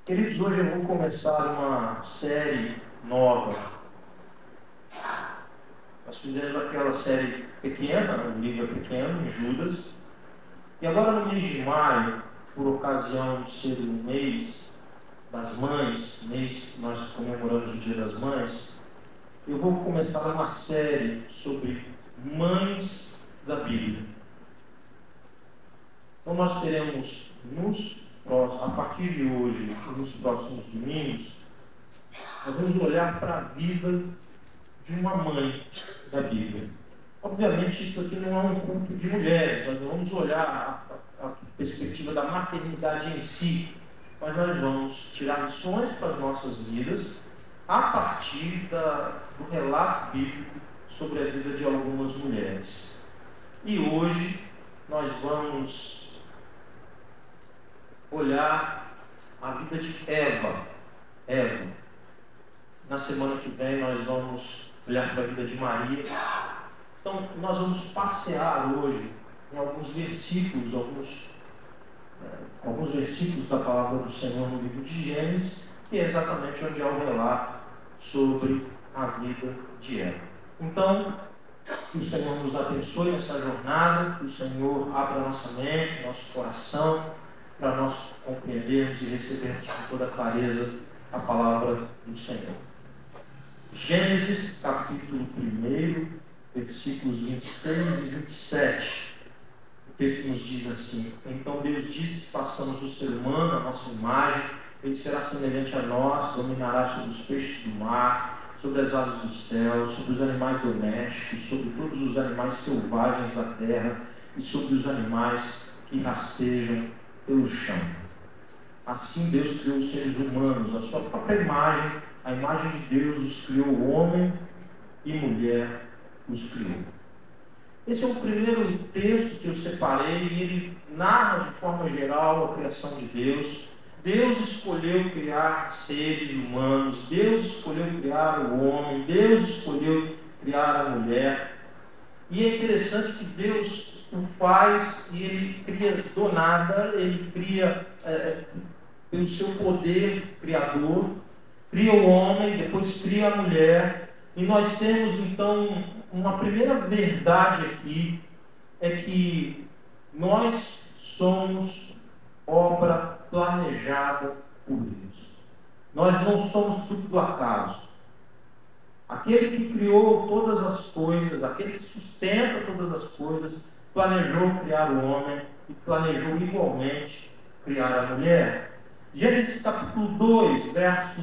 Queridos, hoje eu vou começar uma série nova. Nós fizemos aquela série pequena, um livro pequeno, em Judas. E agora no mês de maio, por ocasião de ser o mês das mães, mês que nós comemoramos o Dia das Mães, eu vou começar uma série sobre mães da Bíblia. Então nós teremos a partir de hoje e nos próximos domingos, nós vamos olhar para a vida de uma mãe da Bíblia. Obviamente isso aqui não é um culto de mulheres, nós não vamos olhar a perspectiva da maternidade em si, mas nós vamos tirar lições para as nossas vidas a partir do relato bíblico sobre a vida de algumas mulheres. E hoje nós vamos olhar a vida de Eva. Na semana que vem nós vamos olhar para a vida de Maria. Então nós vamos passear hoje em alguns versículos, alguns versículos da palavra do Senhor no livro de Gênesis, que é exatamente onde há o relato sobre a vida de Eva. Então, que o Senhor nos abençoe nessa jornada, que o Senhor abra nossa mente, nosso coração, para nós compreendermos e recebermos com toda clareza a palavra do Senhor. Gênesis, capítulo 1, versículos 26 e 27. O texto nos diz assim: Então Deus disse: façamos o ser humano, a nossa imagem, ele será semelhante a nós, dominará sobre os peixes do mar, sobre as aves do céu, sobre os animais domésticos, sobre todos os animais selvagens da terra e sobre os animais que rastejam pelo chão. Assim Deus criou os seres humanos, a sua própria imagem, a imagem de Deus os criou, homem e mulher os criou. Esse é o primeiro texto que eu separei e ele narra de forma geral a criação de Deus. Deus escolheu criar seres humanos, Deus escolheu criar o homem, Deus escolheu criar a mulher. E é interessante que Deus o faz e ele cria do nada, ele cria pelo seu poder criador, cria o homem, depois cria a mulher. E nós temos então uma primeira verdade aqui, é que nós somos obra planejada por Deus. Nós não somos fruto do acaso. Aquele que criou todas as coisas, aquele que sustenta todas as coisas, planejou criar o homem e planejou igualmente criar a mulher. Gênesis capítulo 2, verso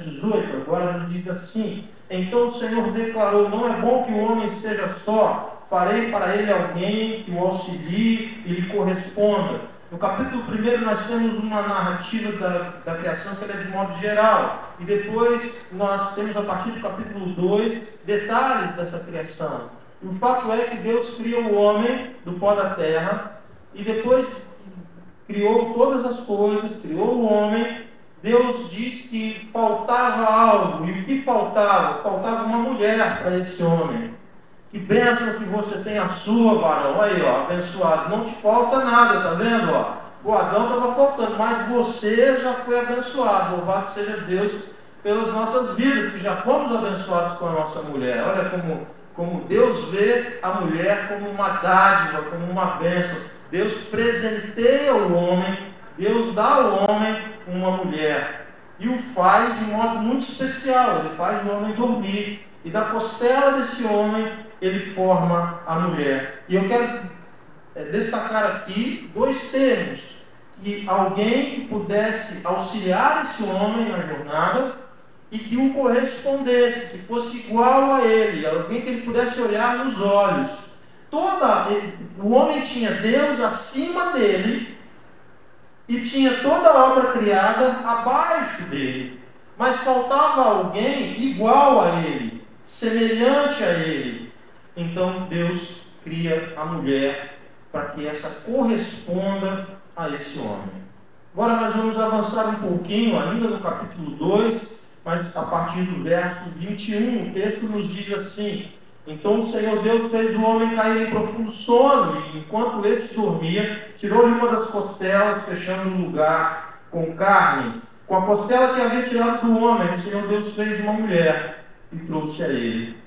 18, agora nos diz assim: Então o Senhor declarou: Não é bom que o homem esteja só, farei para ele alguém que o auxilie e lhe corresponda. No capítulo 1 nós temos uma narrativa da criação que é de modo geral, e depois nós temos a partir do capítulo 2 detalhes dessa criação. E o fato é que Deus criou o homem do pó da terra, e depois criou todas as coisas, criou o homem. Deus diz que faltava algo, e o que faltava? Faltava uma mulher para esse homem. Que bênção que você tem a sua, varão. Aí, ó, abençoado. Não te falta nada, tá vendo? Ó? O Adão estava faltando, mas você já foi abençoado. Louvado seja Deus pelas nossas vidas, que já fomos abençoados com a nossa mulher. Olha como Deus vê a mulher como uma dádiva, como uma bênção. Deus presenteia o homem, Deus dá ao homem uma mulher. E o faz de modo muito especial. Ele faz o homem dormir. E da costela desse homem, ele forma a mulher. E eu quero destacar aqui dois termos: que alguém que pudesse auxiliar esse homem na jornada e que o correspondesse, que fosse igual a ele, alguém que ele pudesse olhar nos olhos. O homem tinha Deus acima dele e tinha toda a obra criada abaixo dele, mas faltava alguém igual a ele, semelhante a ele. Então Deus cria a mulher para que essa corresponda a esse homem. Agora nós vamos avançar um pouquinho ainda no capítulo 2, mas a partir do verso 21, o texto nos diz assim: Então o Senhor Deus fez o homem cair em profundo sono, e enquanto este dormia, tirou-lhe uma das costelas, fechando o lugar com carne. Com a costela que havia tirado do homem, o Senhor Deus fez uma mulher e trouxe a ele.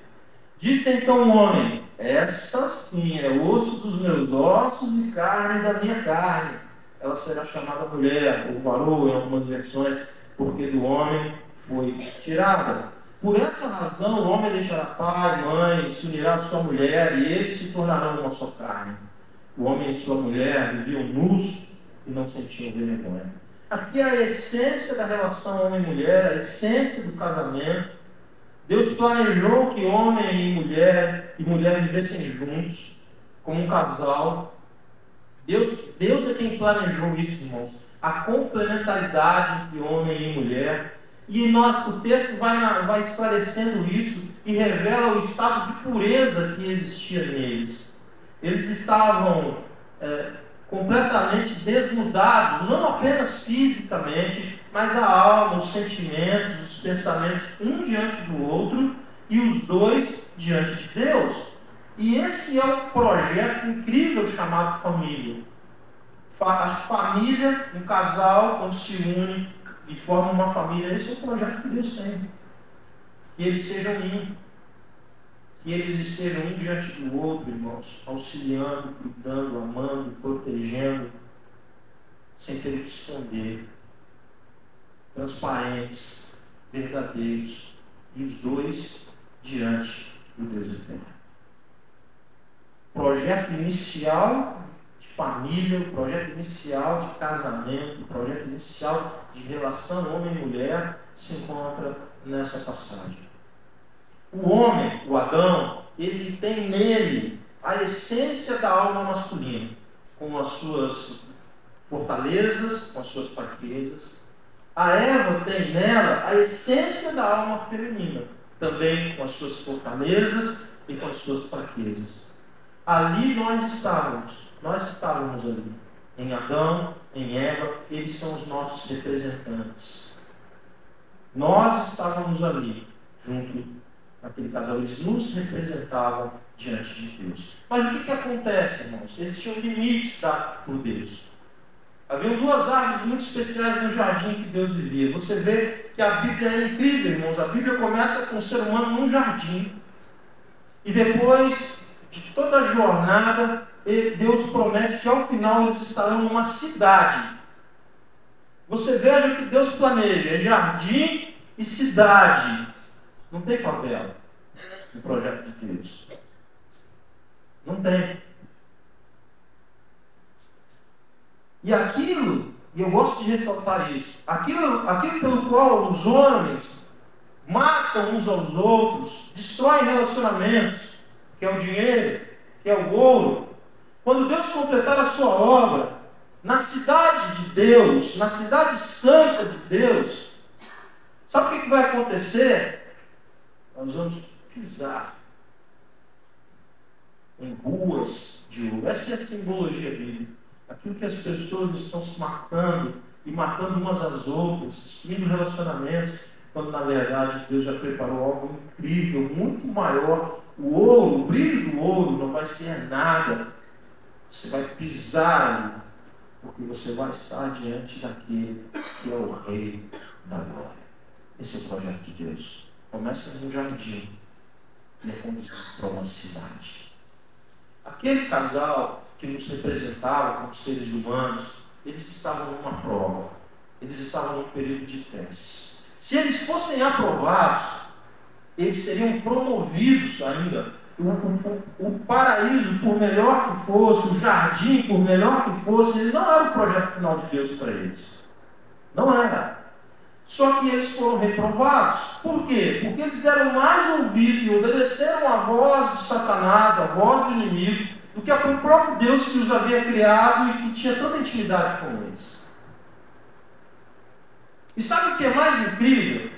Disse então o homem: esta sim é osso dos meus ossos e carne da minha carne. Ela será chamada mulher, ou varou em algumas versões, porque do homem foi tirada. Por essa razão o homem deixará pai, mãe, se unirá à sua mulher, e eles se tornarão uma só carne. O homem e sua mulher viviam nus e não sentiam vergonha. Aqui é a essência da relação homem-mulher, a essência do casamento. Deus planejou que homem e mulher vivessem juntos, como um casal. Deus é quem planejou isso, irmãos. A complementaridade entre homem e mulher. E o texto vai esclarecendo isso e revela o estado de pureza que existia neles. Eles estavam completamente desnudados, não apenas fisicamente, mas a alma, os sentimentos, os pensamentos, um diante do outro e os dois diante de Deus. E esse é um projeto incrível chamado família. A família, um casal, quando se une e forma uma família, esse é o projeto que Deus tem. Que eles sejam um. Que eles estejam um diante do outro, irmãos, auxiliando, cuidando, amando, protegendo, sem ter o que esconder. Transparentes, verdadeiros, e os dois diante do Deus eterno. Projeto inicial de família, o projeto inicial de casamento, o projeto inicial de relação homem e mulher se encontra nessa passagem. O homem, o Adão, ele tem nele a essência da alma masculina, com as suas fortalezas, com as suas fraquezas. A Eva tem nela a essência da alma feminina, também com as suas fortalezas e com as suas fraquezas. Ali nós estávamos ali, em Adão, em Eva, eles são os nossos representantes. Nós estávamos ali, junto naquele casal, eles nos representavam diante de Deus. Mas o que acontece, irmãos? Eles tinham limites dados por Deus. Havia duas árvores muito especiais no jardim que Deus vivia. Você vê que a Bíblia é incrível, irmãos. A Bíblia começa com o ser humano num jardim. E depois de toda a jornada, Deus promete que ao final eles estarão numa cidade. Você veja o que Deus planeja: é jardim e cidade. Não tem favela no projeto de Deus. Não tem. E aquilo, e eu gosto de ressaltar isso, aquilo pelo qual os homens matam uns aos outros, destroem relacionamentos, que é o dinheiro, que é o ouro. Quando Deus completar a sua obra, na cidade de Deus, na cidade santa de Deus, sabe o que vai acontecer? Nós vamos pisar em ruas de ouro. Essa é a simbologia bíblica. Aquilo que as pessoas estão se matando e matando umas às outras, destruindo relacionamentos, quando na verdade Deus já preparou algo incrível, muito maior. O ouro, o brilho do ouro não vai ser nada. Você vai pisar ali, porque você vai estar diante daquele que é o Rei da Glória. Esse é o projeto de Deus. Começa no jardim e é conduzido para uma cidade. Aquele casal que nos representava como seres humanos, eles estavam numa prova. Eles estavam num período de testes. Se eles fossem aprovados, eles seriam promovidos ainda. O paraíso, por melhor que fosse, o jardim, por melhor que fosse, ele não era o projeto final de Deus para eles. Não era. Só que eles foram reprovados. Por quê? Porque eles deram mais ouvido e obedeceram à voz de Satanás, à voz do inimigo, do que ao próprio Deus que os havia criado e que tinha tanta intimidade com eles. E sabe o que é mais incrível?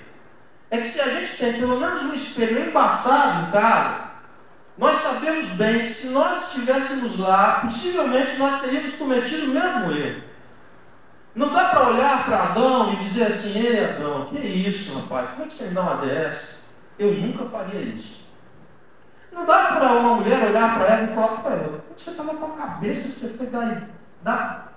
É que se a gente tem pelo menos um espelho embaçado em casa, nós sabemos bem que se nós estivéssemos lá, possivelmente nós teríamos cometido o mesmo erro. Não dá para olhar para Adão e dizer assim: ei, Adão, que é isso, rapaz? Como é que você me dá uma dessa? Eu nunca faria isso. Não dá para uma mulher olhar para ela e falar: como é que você estava com a cabeça que você foi da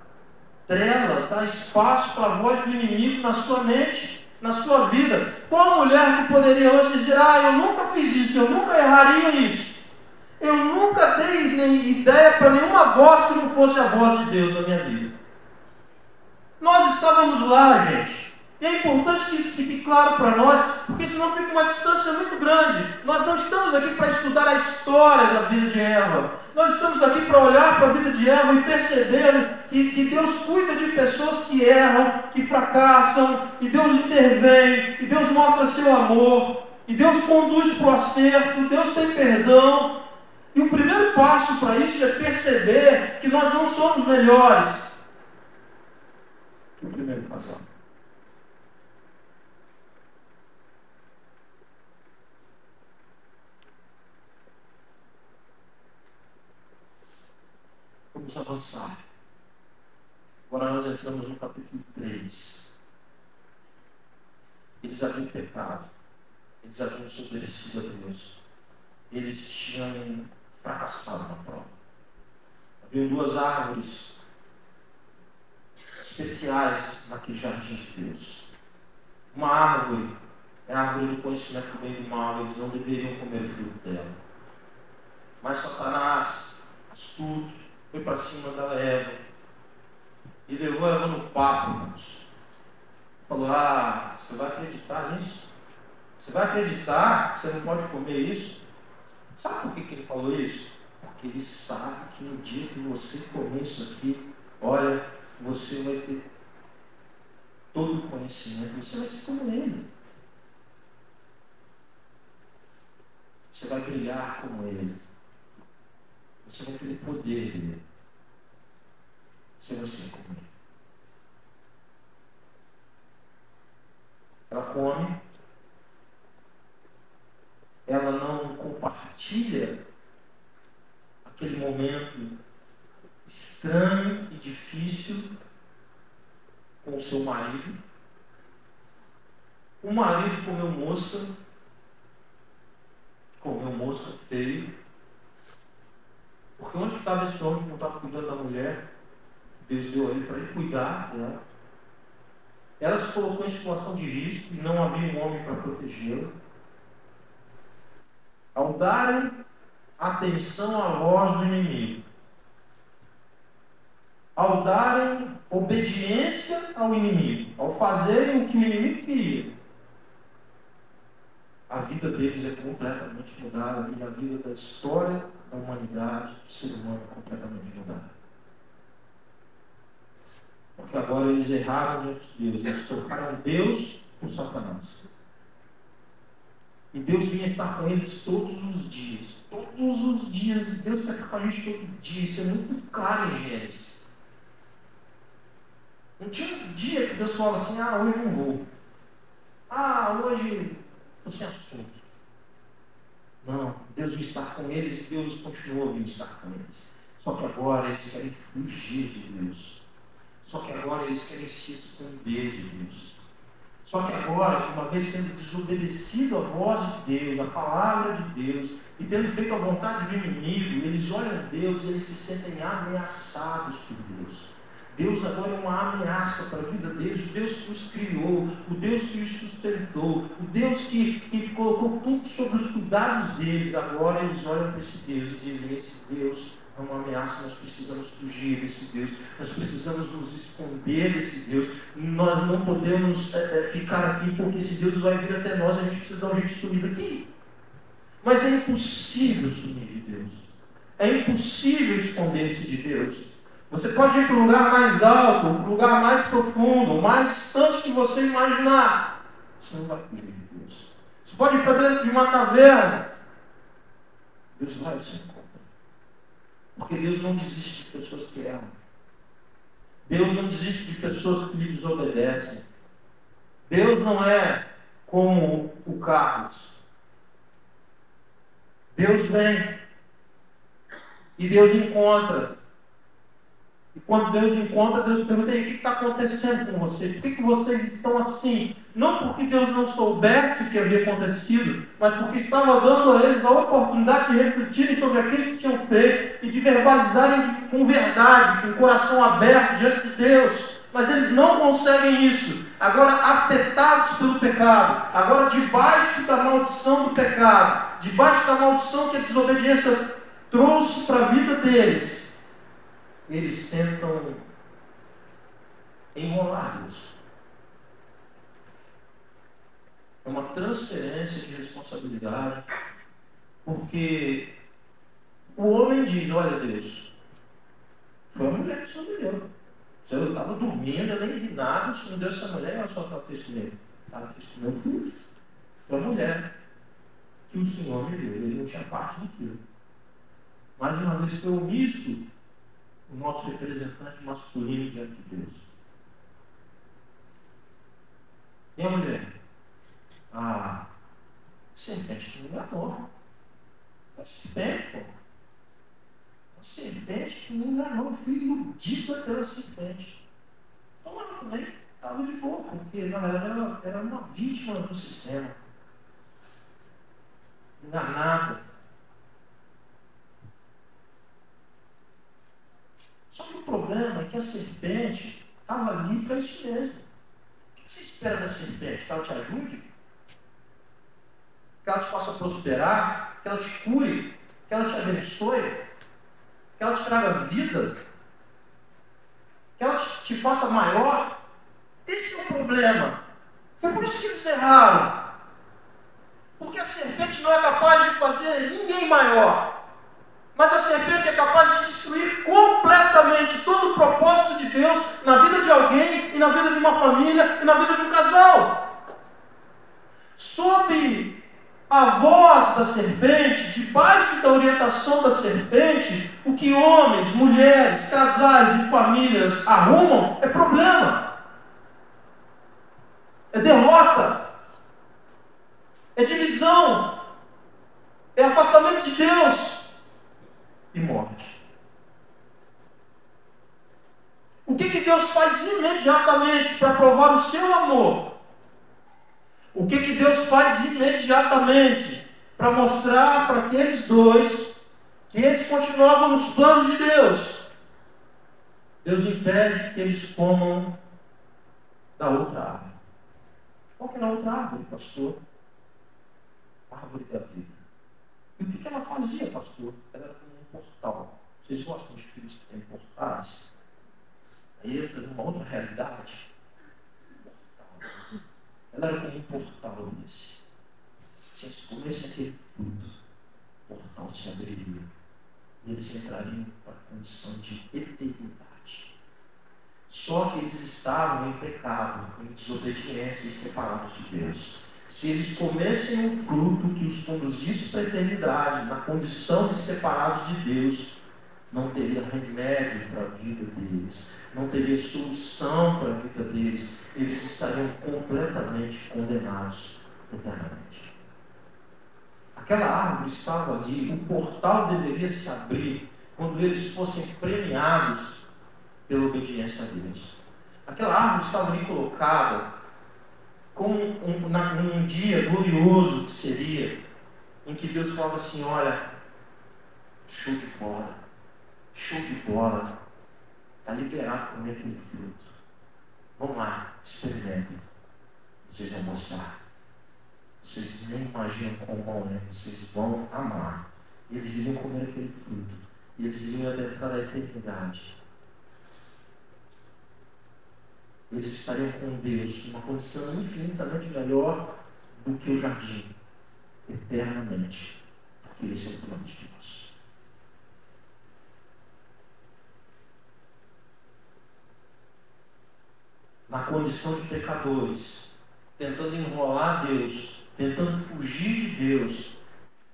trela dar espaço para a voz do inimigo na sua mente, na sua vida. Qual mulher que poderia hoje dizer: eu nunca fiz isso, eu nunca erraria isso, eu nunca dei nem ideia para nenhuma voz que não fosse a voz de Deus na minha vida? Nós estávamos lá, gente. E é importante que isso fique claro para nós, porque senão fica uma distância muito grande. Nós não estamos aqui para estudar a história da vida de Eva. Nós estamos aqui para olhar para a vida de Eva e perceber que Deus cuida de pessoas que erram, que fracassam, e Deus intervém, e Deus mostra seu amor, e Deus conduz para o acerto, Deus tem perdão. E o primeiro passo para isso é perceber que nós não somos melhores que o primeiro casal. Vamos avançar. Agora nós entramos no capítulo 3. Eles haviam pecado. Eles haviam desobedecido a Deus. Eles tinham fracassado na prova. Haviam 2 árvores especiais naquele jardim de Deus. Uma árvore é a árvore do conhecimento do bem e do mal. Eles não deveriam comer o fruto dela. Mas Satanás, astuto, foi para cima da Eva e levou a Eva no papo, irmãos. Falou: você vai acreditar nisso? Você vai acreditar que você não pode comer isso? Sabe por que ele falou isso? Porque ele sabe que no dia que você comer isso aqui, olha, você vai ter todo o conhecimento, você vai ser como ele. Você vai brilhar como ele. Você vai ter poder dele. Você vai ser como ele. Ela come. Ela não compartilha aquele momento estranho e difícil com o seu marido. O marido comeu mosca feio. Porque onde estava esse homem que não estava cuidando da mulher? Deus deu a ele para ele cuidar dela. Ela se colocou em situação de risco e não havia um homem para protegê-la. Ao darem atenção à voz do inimigo, ao darem obediência ao inimigo, ao fazerem o que o inimigo queria, a vida deles é completamente mudada e a vida da história da humanidade, do ser humano, é completamente mudada. Porque agora eles erraram diante de Deus, eles trocaram Deus por Satanás. E Deus vinha estar com eles todos os dias. Todos os dias. Deus quer estar com a gente todo dia. Isso é muito claro em Gênesis. Não tinha um dia que Deus falava assim: hoje não vou. Hoje estou sem assunto. Não, Deus vinha estar com eles e Deus continuou vindo estar com eles. Só que agora eles querem fugir de Deus. Só que agora eles querem se esconder de Deus. Só que agora, uma vez tendo desobedecido a voz de Deus, a palavra de Deus, e tendo feito a vontade do inimigo, eles olham Deus e eles se sentem ameaçados por Deus. Deus agora é uma ameaça para a vida deles. O Deus que os criou, o Deus que os sustentou, o Deus que colocou tudo sob os cuidados deles. Agora eles olham para esse Deus e dizem: esse Deus é uma ameaça, nós precisamos fugir desse Deus, nós precisamos nos esconder desse Deus, nós não podemos ficar aqui porque esse Deus vai vir até nós, a gente precisa dar um jeito de sumir daqui. Mas é impossível sumir de Deus, é impossível esconder-se de Deus. Você pode ir para um lugar mais alto, para um lugar mais profundo, o mais distante que você imaginar, você não vai fugir de Deus. Você pode ir para dentro de uma caverna, Deus vai ao seu encontro. Porque Deus não desiste de pessoas que erram. Deus não desiste de pessoas que lhe desobedecem. Deus não é como o Carlos. Deus vem e Deus encontra. E quando Deus encontra, Deus pergunta: o que está acontecendo com vocês? Por que vocês estão assim? Não porque Deus não soubesse o que havia acontecido, mas porque estava dando a eles a oportunidade de refletirem sobre aquilo que tinham feito e de verbalizarem com verdade, com o coração aberto diante de Deus. mas eles não conseguem isso. Agora afetados pelo pecado, agora debaixo da maldição do pecado, debaixo da maldição que a desobediência trouxe para a vida deles, eles tentam enrolar Deus. É uma transferência de responsabilidade, porque o homem diz: olha, Deus, foi a mulher que o Senhor me deu. Eu estava dormindo, eu nem vi nada, o Senhor me deu essa mulher, olha só o que ela fez comigo. Ela fez com o meu filho. Foi a mulher que o Senhor me deu, ele não tinha parte naquilo. Mais uma vez foi omisso o nosso representante masculino diante de Deus. E a mulher? A serpente que me enganou. A serpente, pô. A serpente que me enganou. Eu fui iludida pela serpente. Então ela também estava de boa, porque na verdade ela era uma vítima do sistema. Enganada. Só que o problema é que a serpente estava ali para isso mesmo. O que você espera da serpente? Que ela te ajude? Que ela te faça prosperar? Que ela te cure? Que ela te abençoe? Que ela te traga vida? Que ela te faça maior? Esse é o problema. Foi por isso que eles erraram. Porque a serpente não é capaz de fazer ninguém maior. Mas a serpente é capaz de destruir completamente todo o propósito de Deus na vida de alguém, e na vida de uma família, e na vida de um casal. Sob a voz da serpente, debaixo da orientação da serpente, o que homens, mulheres, casais e famílias arrumam é problema, é derrota, é divisão, é afastamento de Deus e morte. O que Deus faz imediatamente para provar o seu amor? O que Deus faz imediatamente para mostrar para aqueles dois que eles continuavam nos planos de Deus? Deus impede que eles comam da outra árvore. Qual que era a outra árvore, pastor? A árvore da vida. E o que ela fazia, pastor? Ela era como um portal. Vocês gostam de filmes que têm portais? Aí entra numa outra realidade. Portal. Ela era como um portal desse. Se eles comessem aquele fruto, o portal se abriria. E eles entrariam para a condição de eternidade. Só que eles estavam em pecado, em desobediência e separados de Deus. Se eles comessem um fruto que os conduzisse para a eternidade, na condição de separados de Deus, não teria remédio para a vida deles, não teria solução para a vida deles, eles estariam completamente condenados eternamente. Aquela árvore estava ali, o portal deveria se abrir quando eles fossem premiados pela obediência a Deus. Aquela árvore estava ali colocada como um dia glorioso que seria, em que Deus falava assim: olha, show de bola, está liberado comer aquele fruto. Vamos lá, experimentem. Vocês vão gostar. Vocês nem imaginam como bom é, vocês vão amar. E eles iriam comer aquele fruto. E eles iriam adentrar na eternidade. Eles estariam com Deus numa condição infinitamente melhor do que o jardim, eternamente. Porque esse é o plano de Deus. Na condição de pecadores, tentando enrolar Deus, tentando fugir de Deus.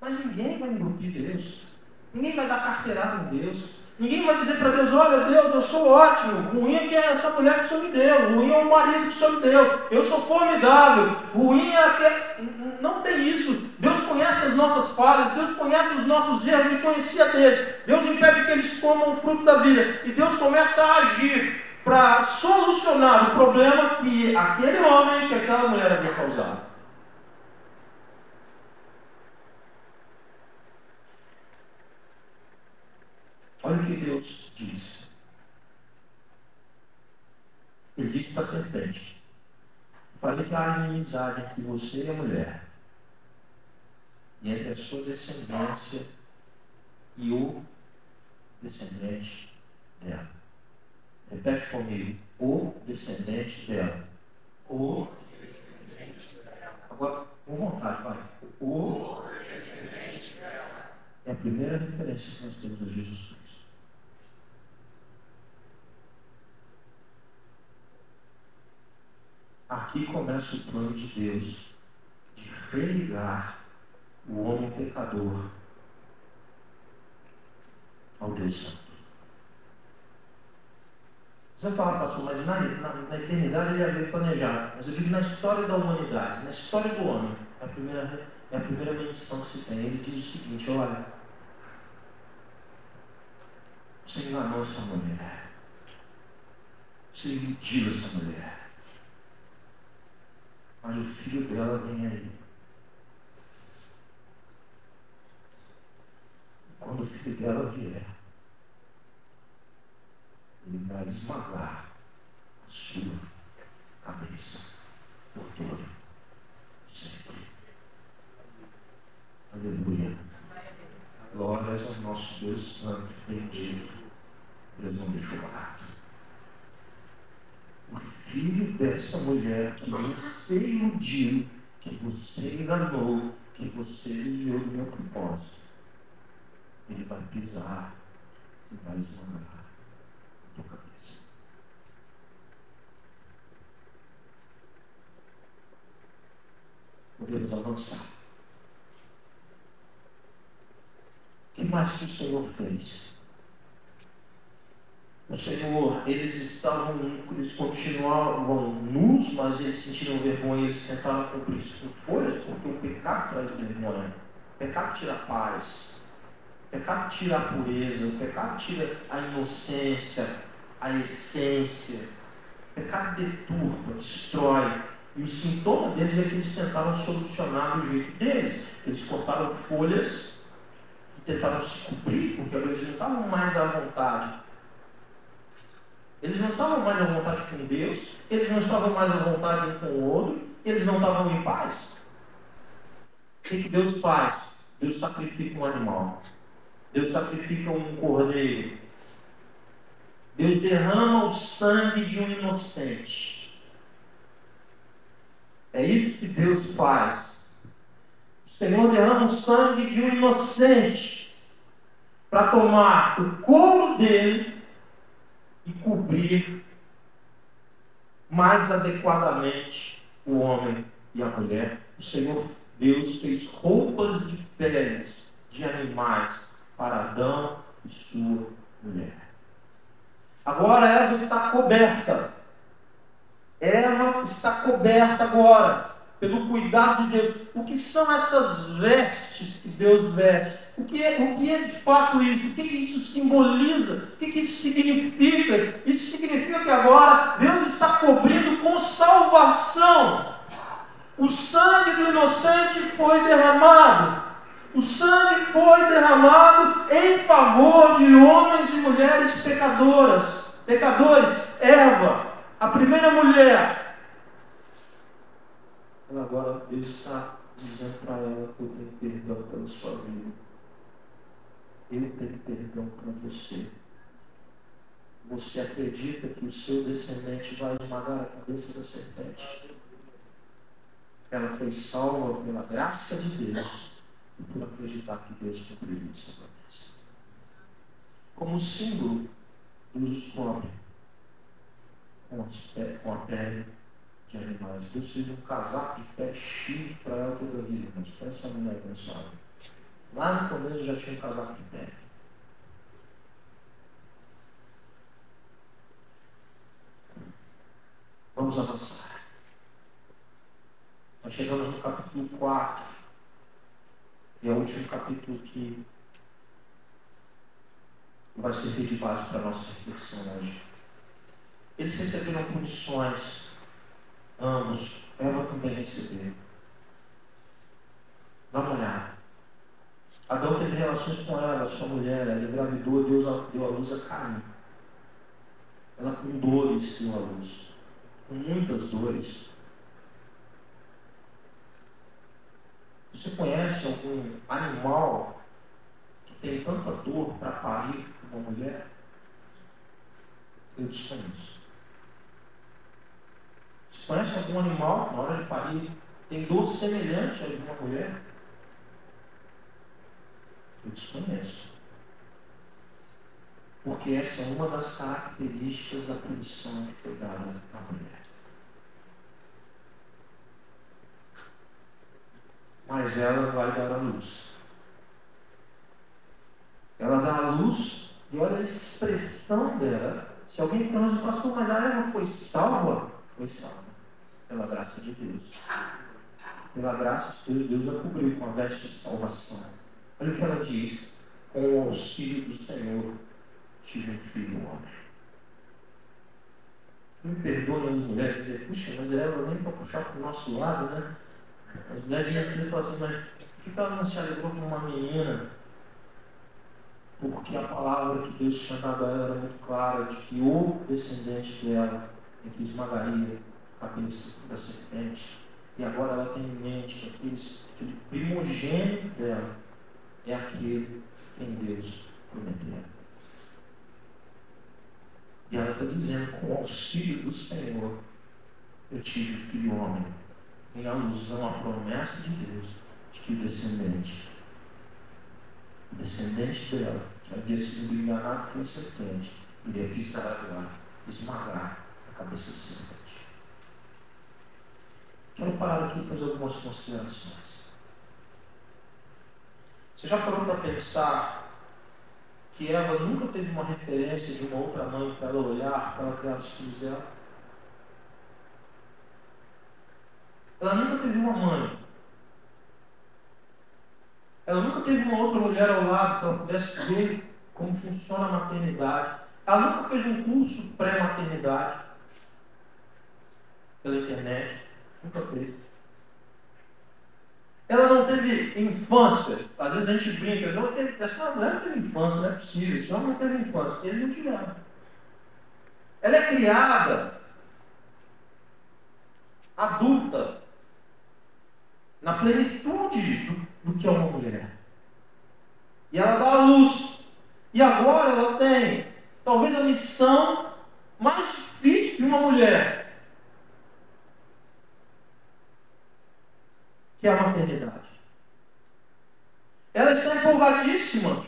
Mas ninguém vai engrupir Deus. Ninguém vai dar carteirada em Deus. Ninguém vai dizer para Deus: olha, Deus, eu sou ótimo. Ruim é que é essa mulher que o Senhor me deu. Ruim é o marido que o Senhor me deu. Eu sou formidável. Ruim é que... Não tem isso. Deus conhece as nossas falhas. Deus conhece os nossos erros e conhecia deles. Deus impede que eles comam o fruto da vida. E Deus começa a agir para solucionar o problema que aquele homem, que aquela mulher havia causado. Olha o que Deus diz. Ele disse para a serpente: falei que haja inimizade entre você e a mulher, e entre a sua descendência e o descendente dela. Repete comigo: o descendente dela. O descendente dela. Agora, com vontade, vai. O descendente dela. É a primeira referência que nós temos a Jesus Cristo. Aqui começa o plano de Deus de religar o homem pecador ao Deus Santo. Você vai falar, pastor, mas na eternidade ele havia planejado. Mas eu digo na história da humanidade, na história do homem, é a primeira menção que se tem. Ele diz o seguinte: olha, você enganou essa mulher, você iludiu essa mulher, mas o filho dela vem aí. Quando o filho dela vier, ele vai esmagar a sua cabeça por todo sempre. Aleluia. Glórias ao nosso Deus Santo, bendito. Deus não deixou barato. O filho dessa mulher que você iludiu, que você enganou, que você desviou do meu propósito, ele vai pisar e vai esmagar a tua cabeça. Podemos avançar. O que mais que o Senhor fez? O Senhor, eles continuavam nus, mas eles sentiram vergonha, eles tentaram cobrir isso com folhas, porque o pecado traz vergonha. O pecado tira a paz, o pecado tira a pureza, o pecado tira a inocência, a essência. O pecado deturpa, destrói. E o sintoma deles é que eles tentaram solucionar do jeito deles. Eles cortaram folhas e tentaram se cobrir, porque eles não estavam mais à vontade. Eles não estavam mais à vontade com Deus, eles não estavam mais à vontade um com o outro, eles não estavam em paz. O que Deus faz? Deus sacrifica um animal. Deus sacrifica um cordeiro. Deus derrama o sangue de um inocente. É isso que Deus faz. O Senhor derrama o sangue de um inocente para tomar o couro dele e cobrir mais adequadamente o homem e a mulher. O Senhor Deus fez roupas de peles de animais para Adão e sua mulher. Agora Eva está coberta. Eva está coberta agora pelo cuidado de Deus. O que são essas vestes que Deus veste? O que é de fato isso? O que isso simboliza? O que isso significa? Isso significa que agora Deus está cobrindo com salvação. O sangue do inocente foi derramado. O sangue foi derramado em favor de homens e mulheres pecadores. Eva, a primeira mulher. Agora Deus está dizendo para ela que eu tenho perdão pela sua vida. Eu tenho perdão para você. Você acredita que o seu descendente vai esmagar a cabeça da serpente? Ela foi salva pela graça de Deus e por acreditar que Deus cumpriu essa promessa. Como símbolo, Deus os cobre com a pele de animais. Deus fez um casaco de pele chique para ela toda a vida. Mas pensa numa mulher abençoada. Lá no começo já tinha um casaco de pele. Vamos avançar. Nós chegamos no capítulo 4. E é o último capítulo que vai servir de base para a nossa reflexão hoje. Eles receberam punições. Ambos. Eva também recebeu. Dá uma olhada. Adão teve relações com ela, sua mulher, ela engravidou, Deus deu a luz a Caim. Ela com dores deu a luz. com muitas dores. Você conhece algum animal que tem tanta dor para parir uma mulher? Eu desconheço. Você conhece algum animal que na hora de parir tem dor semelhante à de uma mulher? Eu desconheço. Porque essa é uma das características da punição que foi dada à mulher. Mas ela vai dar a luz. Ela dá a luz e olha a expressão dela. Se alguém pergunta, pastor, mas a Eva foi salva? Foi salva. Pela graça de Deus. Pela graça de Deus, Deus a cobriu com a veste de salvação. Olha o que ela diz. Com o auxílio do Senhor, tive um filho homem. Me perdoem as mulheres dizer, puxa, mas ela nem para puxar para o nosso lado, né? As mulheres me falam assim, mas por que ela não se alegrou com uma menina? Porque a palavra que Deus tinha dado a ela era muito clara, de que o descendente dela é que esmagaria a cabeça da serpente. E agora ela tem em mente que aquele primogênito dela é aquele em Deus prometeu. E ela está dizendo, com o auxílio do Senhor, eu tive filho homem, em alusão à promessa de Deus, de que o descendente dela, que havia sido enganado pela serpente, iria pisar agora, esmagar a cabeça da serpente. Quero parar aqui e fazer algumas considerações. Você já parou para pensar que Eva nunca teve uma referência de uma outra mãe para ela olhar, para ela criar os filhos dela? Ela nunca teve uma mãe. Ela nunca teve uma outra mulher ao lado que ela pudesse ver como funciona a maternidade. Ela nunca fez um curso pré-maternidade pela internet. Nunca fez. Ela não teve infância. Às vezes a gente brinca, essa mulher não teve infância, não é possível. Esse homem não teve infância. Eles não tiveram. Ela é criada adulta na plenitude do que é uma mulher. E ela dá a luz. E agora ela tem talvez a missão mais difícil de uma mulher, que é a maternidade. Ela está empolgadíssima.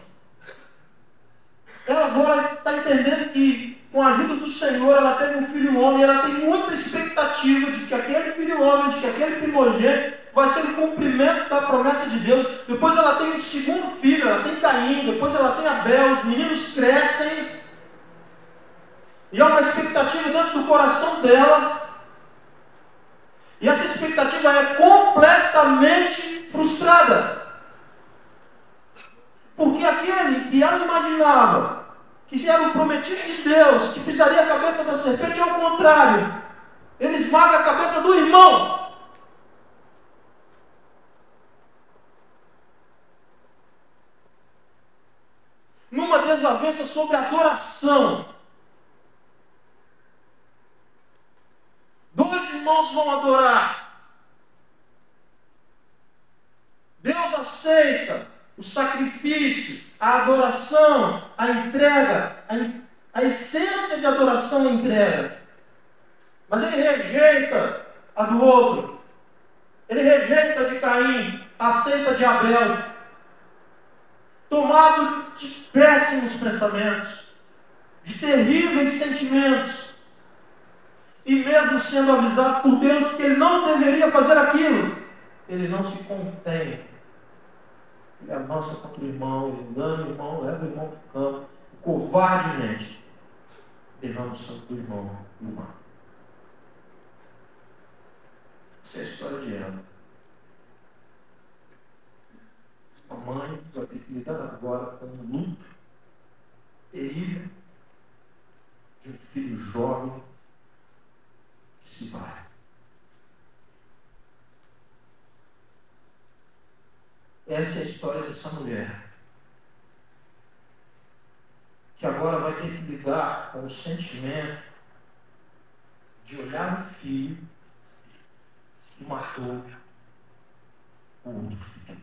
Ela agora está entendendo que, com a ajuda do Senhor, ela teve um filho homem, e ela tem muita expectativa de que aquele filho homem, de que aquele primogênito, vai ser o cumprimento da promessa de Deus. Depois ela tem um segundo filho, ela tem Caim, depois ela tem Abel, os meninos crescem, e há uma expectativa dentro do coração dela, e essa expectativa é completamente frustrada. Porque aquele que ela imaginava que era o prometido de Deus, que pisaria a cabeça da serpente, é o contrário. Ele esmaga a cabeça do irmão. Numa desavença sobre adoração. Dois irmãos vão adorar. Deus aceita o sacrifício, a adoração, a entrega, a essência de adoração e entrega. Mas ele rejeita a do outro. Ele rejeita a de Caim, aceita a de Abel. Tomado de péssimos pensamentos, de terríveis sentimentos, e mesmo sendo avisado por Deus que ele não deveria fazer aquilo, ele não se contém. Ele avança contra o irmão, ele engana o irmão, leva o irmão para o campo, covardemente derrama o sangue do irmão e o mata. Essa é a história de Eva. A mãe vai ter que lidar agora com um luto terrível de um filho jovem que se vai. Essa é a história dessa mulher, que agora vai ter que lidar com o sentimento de olhar o filho e matou o outro filho.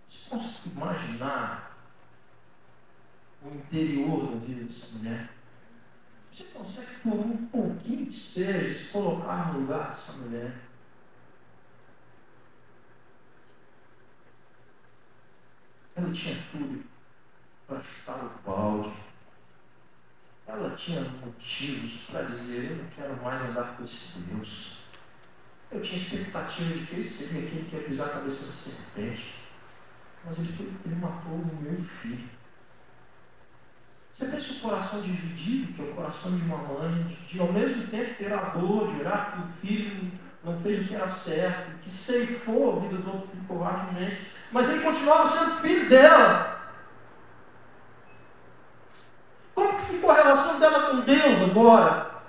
Você consegue imaginar o interior da vida dessa mulher? Você consegue, por um pouquinho que seja, se colocar no lugar dessa mulher? Ela tinha tudo para chutar o balde. Ela tinha motivos para dizer: eu não quero mais andar com esse Deus. Eu tinha expectativa de que esse seria aquele que ia pisar a cabeça da serpente. Mas ele matou o meu filho. Você pensa o coração dividido, que é o coração de uma mãe, de ao mesmo tempo ter a dor de orar que o filho não fez o que era certo, que ceifou a vida do outro filho covardemente, mas ele continuava sendo filho dela. Como que ficou a relação dela com Deus agora?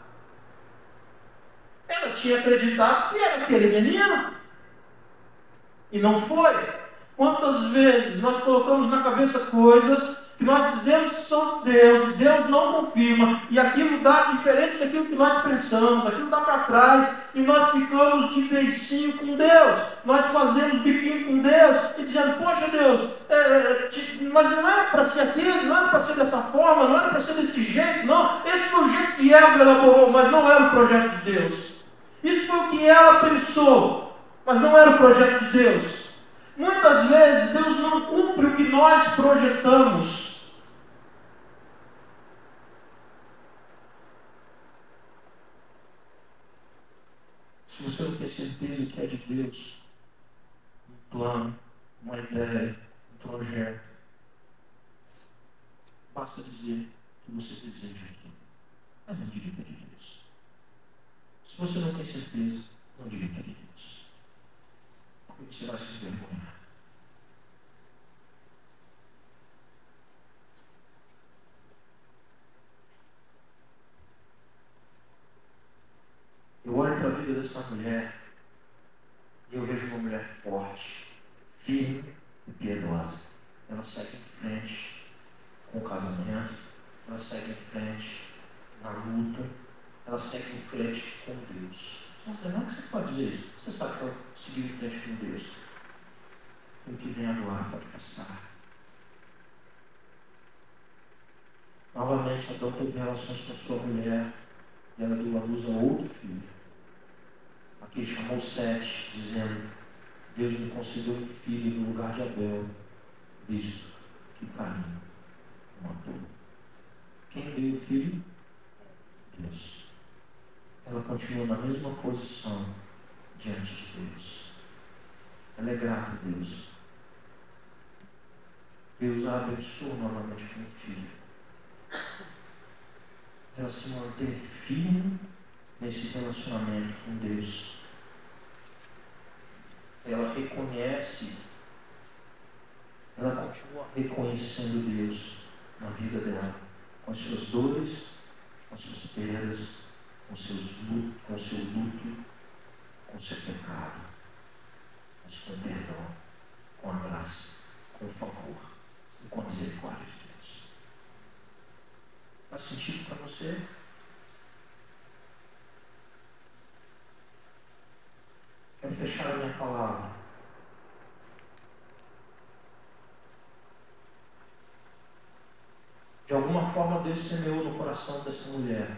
Ela tinha acreditado que era aquele menino. E não foi. Quantas vezes nós colocamos na cabeça coisas que nós dizemos que são de Deus, e Deus não confirma, e aquilo dá diferente daquilo que nós pensamos, aquilo dá para trás, e nós ficamos de beicinho com Deus, nós fazemos biquinho com Deus, e dizendo: poxa Deus, mas não era para ser aquilo, não era para ser dessa forma, não era para ser desse jeito, não, esse foi o jeito que Eva elaborou, mas não era o projeto de Deus, isso foi o que ela pensou, mas não era o projeto de Deus. Muitas vezes Deus não cumpre o que nós projetamos. Se você não tem certeza que é de Deus, um plano, uma ideia, um projeto, basta dizer que você deseja aquilo, mas não diga que é de Deus. Se você não tem certeza, não diga que é de Deus, porque você vai se envergonhar. Eu olho para a vida dessa mulher e eu vejo uma mulher forte, firme e piedosa. Ela segue em frente com o casamento, ela segue em frente na luta, ela segue em frente com Deus. Nossa, não é que você pode dizer isso. Você sabe que ela seguiu em frente com Deus. O que vem agora pode passar. Novamente, Adão teve relações com sua mulher e ela deu a luz a outro filho. Aqui ele chamou Sete, dizendo: Deus me concedeu um filho no lugar de Abel, visto que Caim o matou. Quem deu o filho? Deus. Ela continua na mesma posição diante de Deus. Ela é grata a Deus. Deus a abençoa novamente com um filho. Ela se mantém firme nesse relacionamento com Deus. Ela reconhece, ela continua reconhecendo Deus na vida dela, com as suas dores, com as suas perdas, com o seu luto, com o seu pecado, mas com o perdão, com a graça, com o favor e com a misericórdia de Deus. Faz sentido para você? Quero fechar a minha palavra. De alguma forma Deus semeou no coração dessa mulher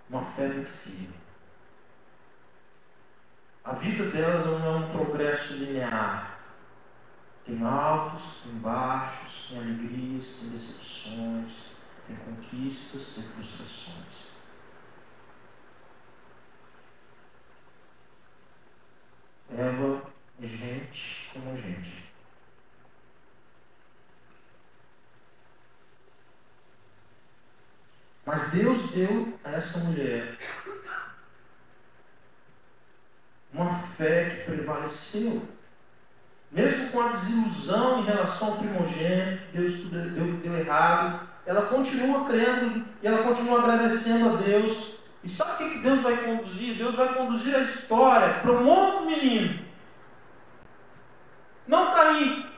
uma fé muito firme. A vida dela não é um progresso linear. Tem altos, tem baixos, tem alegrias, tem decepções, tem conquistas, tem frustrações. Eva é gente como a gente. Mas Deus deu a essa mulher uma fé que prevaleceu. Mesmo com a desilusão em relação ao primogênito, Deus deu errado, ela continua crendo e ela continua agradecendo a Deus. E sabe o que Deus vai conduzir? Deus vai conduzir a história para um outro menino. Não Caim,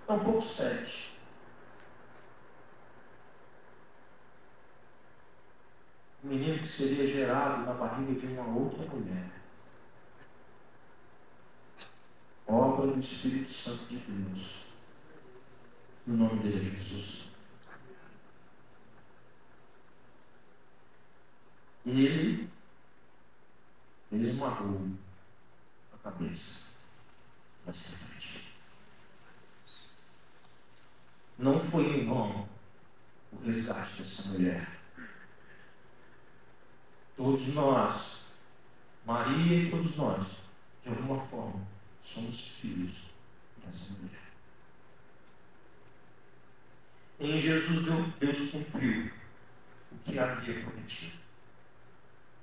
tampouco Sete. um menino que seria gerado na barriga de uma outra mulher. Obra do Espírito Santo de Deus. O nome dele é Jesus. Ele esmagou a cabeça da serpente. Não foi em vão o resgate dessa mulher. Todos nós, Maria e todos nós, de alguma forma, somos filhos dessa mulher. Em Jesus, Deus cumpriu o que havia prometido.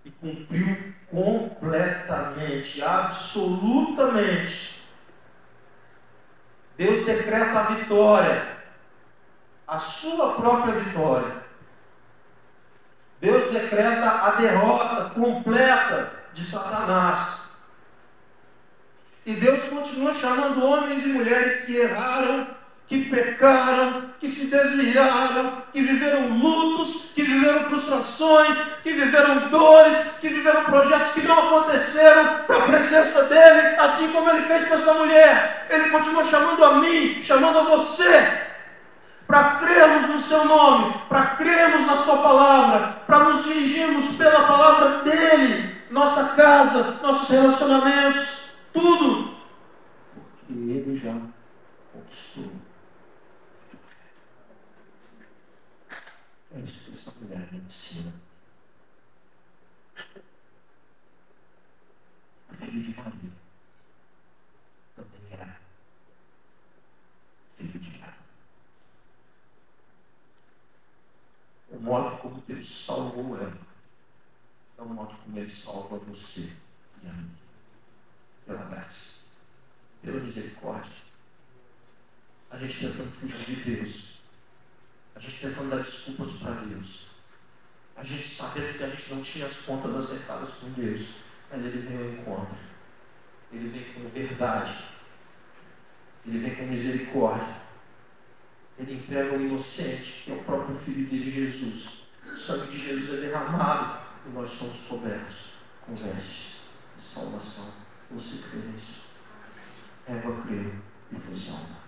E cumpriu completamente, absolutamente. Deus decreta a vitória, a sua própria vitória. Deus decreta a derrota completa de Satanás. E Deus continua chamando homens e mulheres que erraram, que pecaram, que se desviaram, que viveram lutos, que viveram frustrações, que viveram dores, que viveram projetos que não aconteceram para a presença dEle, assim como Ele fez com essa mulher. Ele continua chamando a mim, chamando a você, para crermos no Seu nome, para crermos na Sua palavra, para nos dirigirmos pela palavra dEle, nossa casa, nossos relacionamentos, tudo, porque Ele já conquistou. É isso que essa mulher me ensina. O filho de Maria também era filho de Eva. O modo como Deus salvou ela é o modo como Ele salva você e a mim. Pela graça, pela misericórdia. A gente tentando fugir de Deus. A gente tentando dar desculpas para Deus. A gente sabendo que a gente não tinha as contas acertadas com Deus. Mas Ele vem ao encontro. Ele vem com verdade. Ele vem com misericórdia. Ele entrega o inocente, que é o próprio Filho dele, Jesus. O sangue de Jesus é derramado e nós somos cobertos com vestes de salvação. Você crê nisso? Eva creu e foi salva.